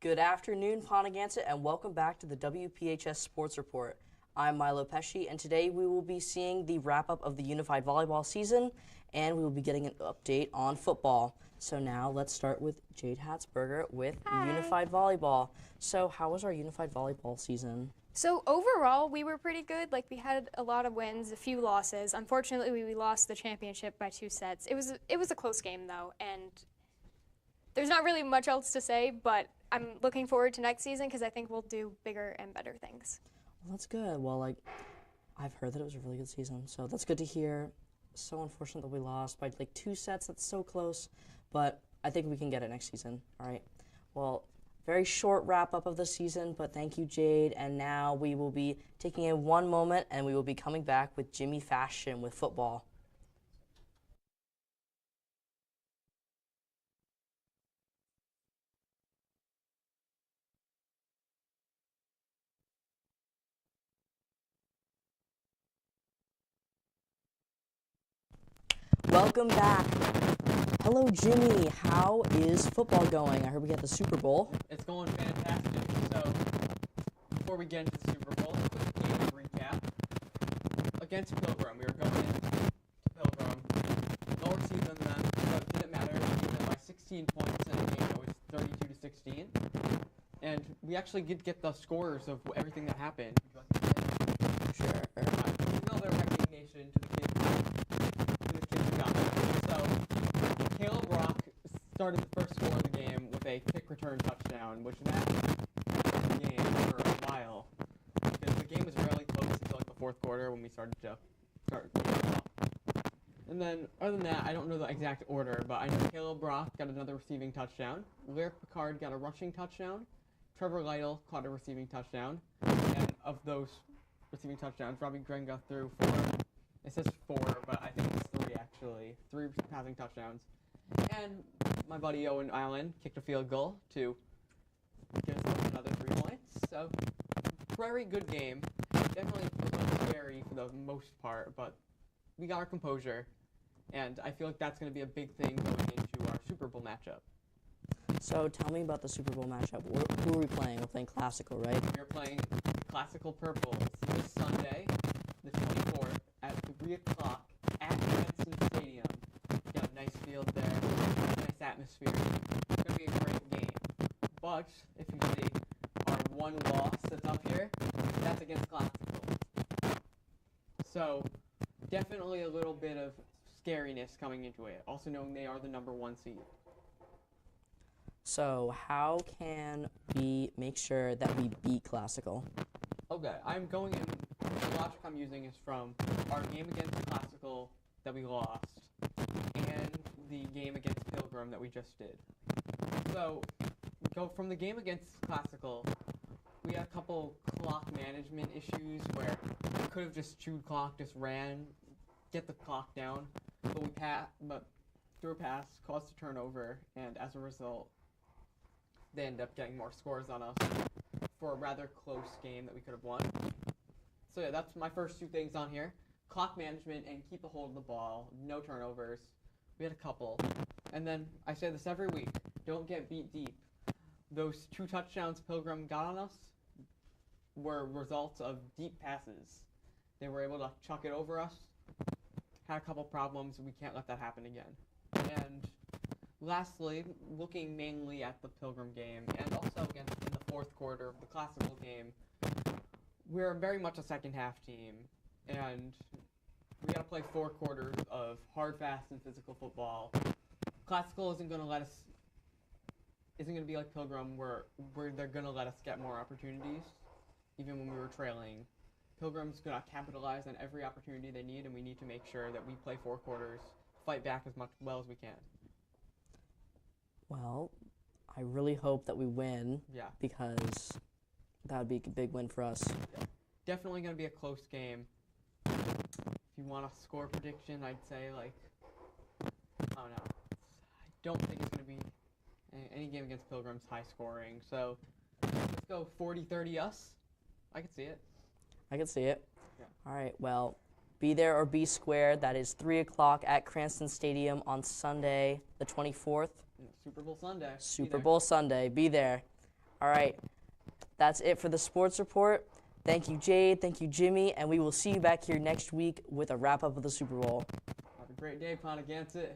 Good afternoon, Ponaganset, and welcome back to the WPHS Sports Report. I'm Milo Pesci, and today we will be seeing the wrap-up of the Unified Volleyball season, and we will be getting an update on football. So now let's start with Jade Hatzberger with Unified Volleyball. So how was our Unified Volleyball season? So overall, we were pretty good. Like, we had a lot of wins, a few losses. Unfortunately, we lost the championship by 2 sets. It was a close game, though, and there's not really much else to say, but I'm looking forward to next season because I think we'll do bigger and better things. Well, that's good. Well, I've heard that it was a really good season, so that's good to hear. So unfortunate that we lost by 2 sets. That's so close, but I think we can get it next season. All right. Well, very short wrap-up of the season, but thank you, Jade. And now we will be taking in one moment, and we will be coming back with Jimmy Fashion with football. Welcome back. Hello, Jimmy. How is football going? I heard we got the Super Bowl. It's going fantastic. So, before we get into the Super Bowl, a quick game recap. Against Pilgrim, we were going into Pilgrim, lower seed than them, so it didn't matter. We beat them by 16 points in a game that was 32-16. And we actually did get the scores of everything that happened. Sure. Another recognition to the kids who got there. So, Caleb Rock started the first score of the game with a kick return touchdown, which matched the game for a while. Because the game was really close until the fourth quarter when we started to start getting up. And then, other than that, I don't know the exact order, but I know Caleb Rock got another receiving touchdown. Lyric Picard got a rushing touchdown. Trevor Lytle caught a receiving touchdown. And of those receiving touchdowns, Robbie Grenga threw 4. It says 4, but I think it's 3 actually. 3 passing touchdowns. And my buddy Owen Allen kicked a field goal to get us another 3 points. So, very good game. Definitely a little scary for the most part, but we got our composure. And I feel like that's going to be a big thing going into our Super Bowl matchup. So tell me about the Super Bowl matchup. Who are we playing? We're playing Classical, right? We're playing Classical Purples this Sunday, the 24th, at 3 o'clock at Cranston Stadium. Got a nice field there, nice atmosphere. It's going to be a great game. But, if you see our one loss that's up here, that's against Classical. So, definitely a little bit of scariness coming into it, also knowing they are the #1 seed. So how can we make sure that we beat Classical? Okay, I'm going in, the logic I'm using is from our game against Classical that we lost, and the game against Pilgrim that we just did. So, go from the game against Classical, we had a couple clock management issues where we could have just chewed clock, just ran, get the clock down, but threw a pass, caused a turnover, and as a result, they end up getting more scores on us for a rather close game that we could have won. So yeah, that's my first 2 things on here. Clock management and keep a hold of the ball. No turnovers. We had a couple. And then, I say this every week, don't get beat deep. Those 2 touchdowns Pilgrim got on us were results of deep passes. They were able to chuck it over us. Had a couple problems. We can't let that happen again. And lastly, looking mainly at the Pilgrim game, and also again in the fourth quarter of the Classical game, we're very much a second-half team, and we got to play 4 quarters of hard, fast, and physical football. Classical isn't going to be like Pilgrim, where they're going to let us get more opportunities, even when we were trailing. Pilgrim's going to capitalize on every opportunity they need, and we need to make sure that we play 4 quarters, fight back as well as we can. Well, I really hope that we win. Yeah. Because that would be a big win for us. Yeah. Definitely going to be a close game. If you want a score prediction, I'd say, I don't know. I don't think it's going to be any game against Pilgrim's high scoring. So, let's go 40-30 us. I could see it. I could see it. Yeah. All right, well, be there or be square. That is 3 o'clock at Cranston Stadium on Sunday, the 24th. Super Bowl Sunday. Super Bowl Sunday. Be there. All right. That's it for the sports report. Thank you, Jade. Thank you, Jimmy. And we will see you back here next week with a wrap-up of the Super Bowl. Have a great day, Ponaganset.